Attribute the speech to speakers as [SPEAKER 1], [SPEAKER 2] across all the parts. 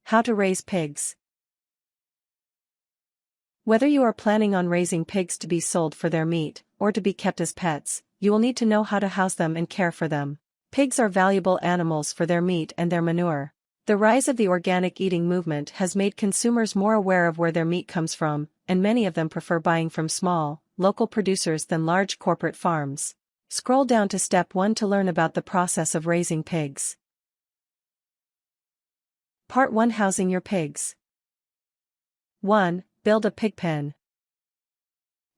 [SPEAKER 1] How to raise pigs. Whether you are planning on raising pigs to be sold for their meat, or to be kept as pets, you will need to know how to house them and care for them. Pigs are valuable animals for their meat and their manure. The rise of the organic eating movement has made consumers more aware of where their meat comes from, and many of them prefer buying from small, local producers than large corporate farms. Scroll down to step 1 to learn about the process of raising pigs. Part 1: Housing your pigs. 1. Build a pig pen.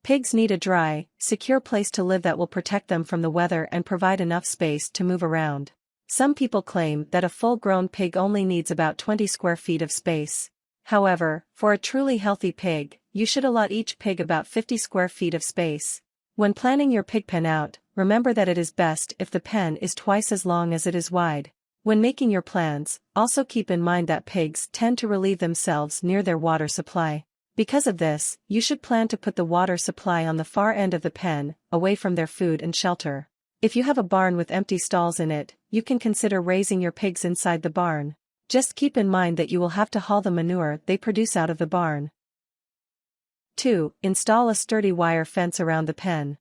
[SPEAKER 1] Pigs need a dry, secure place to live that will protect them from the weather and provide enough space to move around. Some people claim that a full-grown pig only needs about 20 square feet of space. However, for a truly healthy pig, you should allot each pig about 50 square feet of space. When planning your pig pen out, remember that it is best if the pen is twice as long as it is wide. When making your plans, also keep in mind that pigs tend to relieve themselves near their water supply. Because of this, you should plan to put the water supply on the far end of the pen, away from their food and shelter. If you have a barn with empty stalls in it, you can consider raising your pigs inside the barn. Just keep in mind that you will have to haul the manure they produce out of the barn. 2. Install a sturdy wire fence around the pen.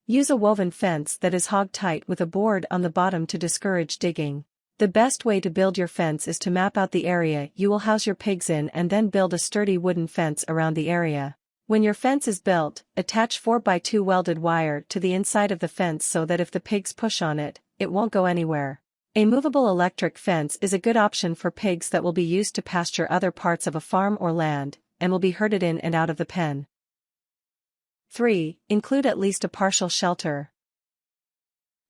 [SPEAKER 1] Use a woven fence that is hog-tight with a board on the bottom to discourage digging. The best way to build your fence is to map out the area you will house your pigs in and then build a sturdy wooden fence around the area. When your fence is built, attach 4x2 welded wire to the inside of the fence so that if the pigs push on it, it won't go anywhere. A movable electric fence is a good option for pigs that will be used to pasture other parts of a farm or land, and will be herded in and out of the pen. 3. Include at least a partial shelter.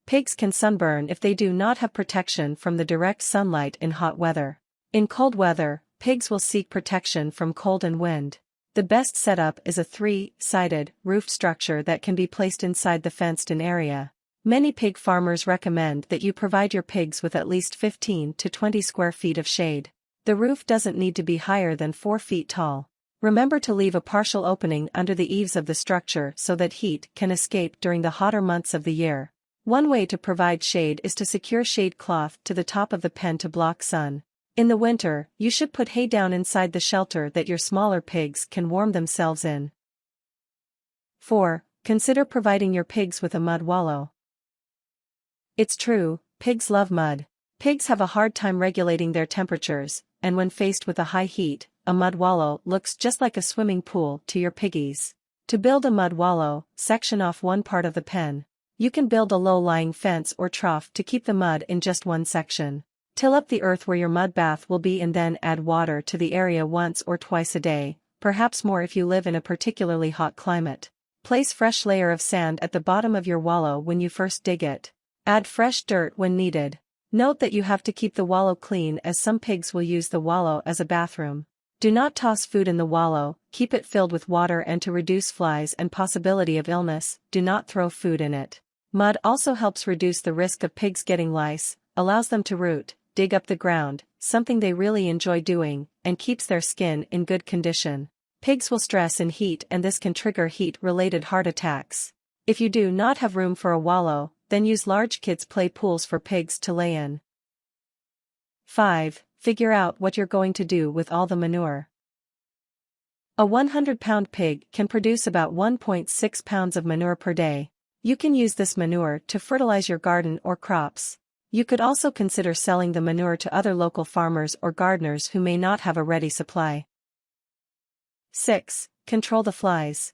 [SPEAKER 1] Pigs can sunburn if they do not have protection from the direct sunlight in hot weather. In cold weather, pigs will seek protection from cold and wind. The best setup is a 3-sided, roofed structure that can be placed inside the fenced-in area. Many pig farmers recommend that you provide your pigs with at least 15 to 20 square feet of shade. The roof doesn't need to be higher than 4 feet tall. Remember to leave a partial opening under the eaves of the structure so that heat can escape during the hotter months of the year. One way to provide shade is to secure shade cloth to the top of the pen to block sun. In the winter, you should put hay down inside the shelter that your smaller pigs can warm themselves in. 4. Consider providing your pigs with a mud wallow. It's true, pigs love mud. Pigs have a hard time regulating their temperatures, and when faced with a high heat, a mud wallow looks just like a swimming pool to your piggies. To build a mud wallow, section off one part of the pen. You can build a low-lying fence or trough to keep the mud in just one section. Till up the earth where your mud bath will be and then add water to the area once or twice a day, perhaps more if you live in a particularly hot climate. Place fresh layer of sand at the bottom of your wallow when you first dig it. Add fresh dirt when needed. Note that you have to keep the wallow clean as some pigs will use the wallow as a bathroom. Do not toss food in the wallow, keep it filled with water, and to reduce flies and possibility of illness, do not throw food in it. Mud also helps reduce the risk of pigs getting lice, allows them to root, dig up the ground, something they really enjoy doing, and keeps their skin in good condition. Pigs will stress in heat and this can trigger heat-related heart attacks. If you do not have room for a wallow, then use large kids' play pools for pigs to lay in. 5. Figure out what you're going to do with all the manure. A 100-pound pig can produce about 1.6 pounds of manure per day. You can use this manure to fertilize your garden or crops. You could also consider selling the manure to other local farmers or gardeners who may not have a ready supply. 6. Control the flies.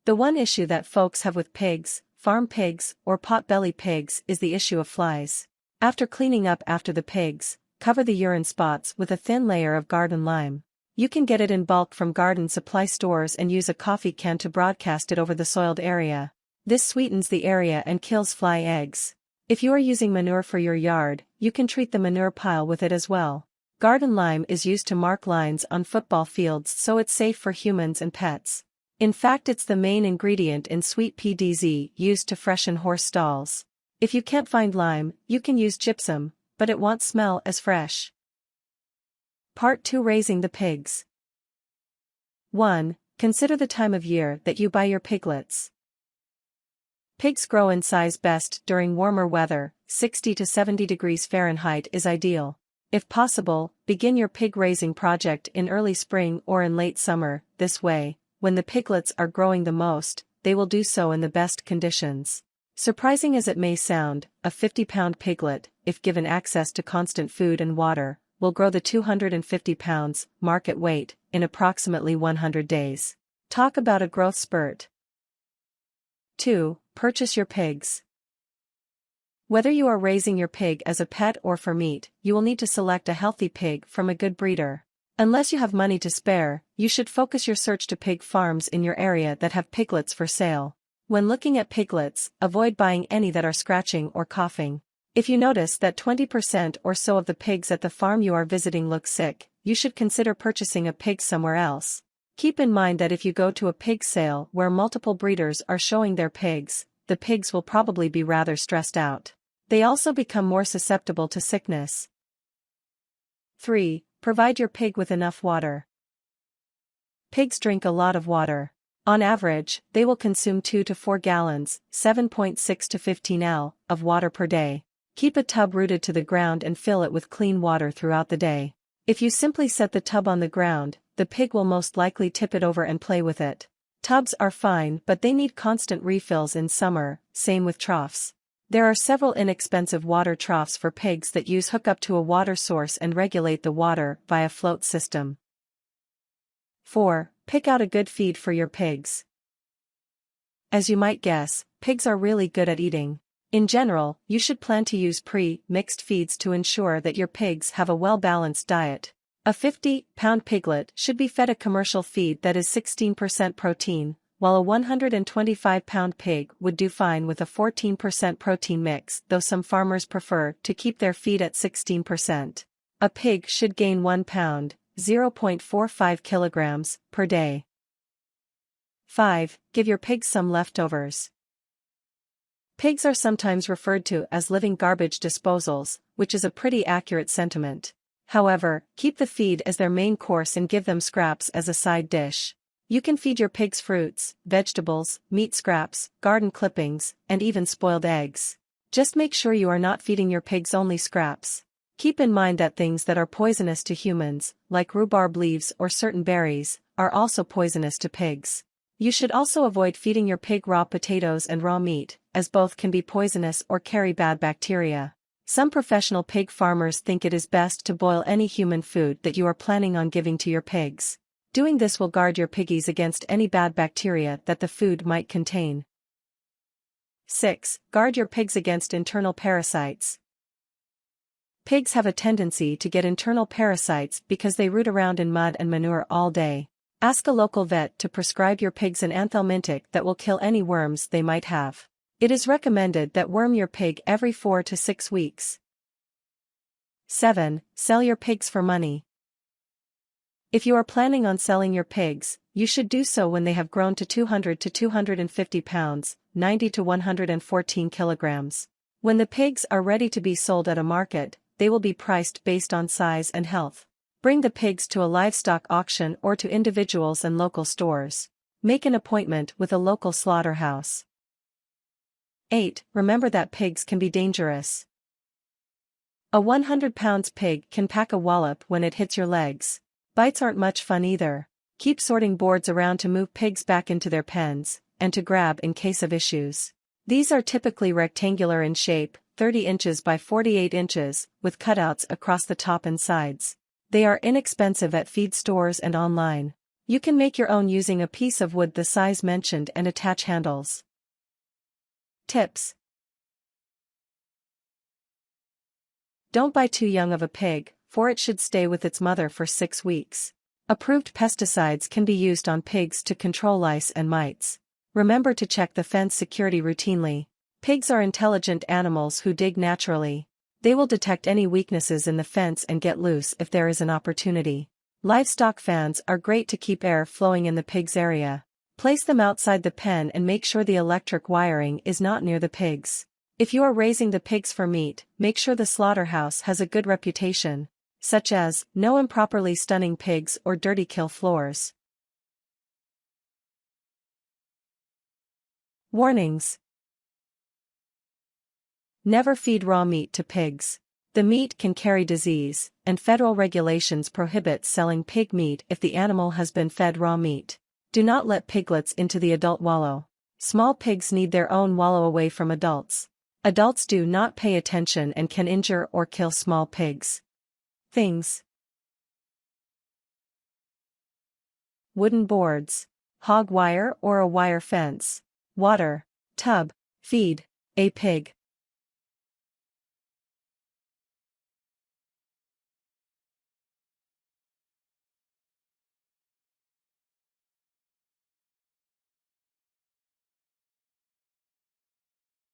[SPEAKER 1] The one issue that folks have with pigs, farm pigs, or pot-belly pigs is the issue of flies. After cleaning up after the pigs, cover the urine spots with a thin layer of garden lime. You can get it in bulk from garden supply stores and use a coffee can to broadcast it over the soiled area. This sweetens the area and kills fly eggs. If you are using manure for your yard, you can treat the manure pile with it as well. Garden lime is used to mark lines on football fields so it's safe for humans and pets. In fact, it's the main ingredient in sweet PDZ used to freshen horse stalls. If you can't find lime, you can use gypsum, but it won't smell as fresh. Part 2: Raising the pigs. 1. Consider the time of year that you buy your piglets. Pigs grow in size best during warmer weather. 60 to 70 degrees Fahrenheit is ideal. If possible, begin your pig raising project in early spring or in late summer. This way, when the piglets are growing the most, they will do so in the best conditions. Surprising as it may sound, a 50-pound piglet, if given access to constant food and water, will grow the 250 pounds market weight in approximately 100 days. Talk about a growth spurt. 2. Purchase your pigs. Whether you are raising your pig as a pet or for meat, you will need to select a healthy pig from a good breeder. Unless you have money to spare, you should focus your search to pig farms in your area that have piglets for sale. When looking at piglets, avoid buying any that are scratching or coughing. If you notice that 20% or so of the pigs at the farm you are visiting look sick, you should consider purchasing a pig somewhere else. Keep in mind that if you go to a pig sale where multiple breeders are showing their pigs, the pigs will probably be rather stressed out. They also become more susceptible to sickness. 3. Provide your pig with enough water. Pigs drink a lot of water. On average, they will consume 2 to 4 gallons, 7.6 to 15 L, of water per day. Keep a tub rooted to the ground and fill it with clean water throughout the day. If you simply set the tub on the ground, the pig will most likely tip it over and play with it. Tubs are fine, but they need constant refills in summer, same with troughs. There are several inexpensive water troughs for pigs that use hook up to a water source and regulate the water via float system. 4. Pick out a good feed for your pigs. As you might guess, pigs are really good at eating. In general, you should plan to use pre-mixed feeds to ensure that your pigs have a well-balanced diet. A 50-pound piglet should be fed a commercial feed that is 16% protein, while a 125-pound pig would do fine with a 14% protein mix, though some farmers prefer to keep their feed at 16%. A pig should gain 1 pound, 0.45 kilograms, per day. 5. Give your pigs some leftovers. Pigs are sometimes referred to as living garbage disposals, which is a pretty accurate sentiment. However, keep the feed as their main course and give them scraps as a side dish. You can feed your pigs fruits, vegetables, meat scraps, garden clippings, and even spoiled eggs. Just make sure you are not feeding your pigs only scraps. Keep in mind that things that are poisonous to humans, like rhubarb leaves or certain berries, are also poisonous to pigs. You should also avoid feeding your pig raw potatoes and raw meat, as both can be poisonous or carry bad bacteria. Some professional pig farmers think it is best to boil any human food that you are planning on giving to your pigs. Doing this will guard your piggies against any bad bacteria that the food might contain. 6. Guard your pigs against internal parasites. Pigs have a tendency to get internal parasites because they root around in mud and manure all day. Ask a local vet to prescribe your pigs an anthelmintic that will kill any worms they might have. It is recommended that worm your pig every 4 to 6 weeks. 7. Sell your pigs for money. If you are planning on selling your pigs, you should do so when they have grown to 200 to 250 pounds, 90 to 114 kilograms. When the pigs are ready to be sold at a market, they will be priced based on size and health. Bring the pigs to a livestock auction or to individuals and local stores. Make an appointment with a local slaughterhouse. 8. Remember that pigs can be dangerous. A 100 pounds pig can pack a wallop when it hits your legs. Bites aren't much fun either. Keep sorting boards around to move pigs back into their pens, and to grab in case of issues. These are typically rectangular in shape, 30 inches by 48 inches, with cutouts across the top and sides. They are inexpensive at feed stores and online. You can make your own using a piece of wood the size mentioned and attach handles. Tips. Don't buy too young of a pig, for it should stay with its mother for 6 weeks. Approved pesticides can be used on pigs to control lice and mites. Remember to check the fence security routinely. Pigs are intelligent animals who dig naturally. They will detect any weaknesses in the fence and get loose if there is an opportunity. Livestock fans are great to keep air flowing in the pig's area. Place them outside the pen and make sure the electric wiring is not near the pigs. If you are raising the pigs for meat, make sure the slaughterhouse has a good reputation, such as no improperly stunning pigs or dirty kill floors. Warnings. Never feed raw meat to pigs. The meat can carry disease, and federal regulations prohibit selling pig meat if the animal has been fed raw meat. Do not let piglets into the adult wallow. Small pigs need their own wallow away from adults. Adults do not pay attention and can injure or kill small pigs. Things: wooden boards, hog wire or a wire fence, water, tub, feed, a pig.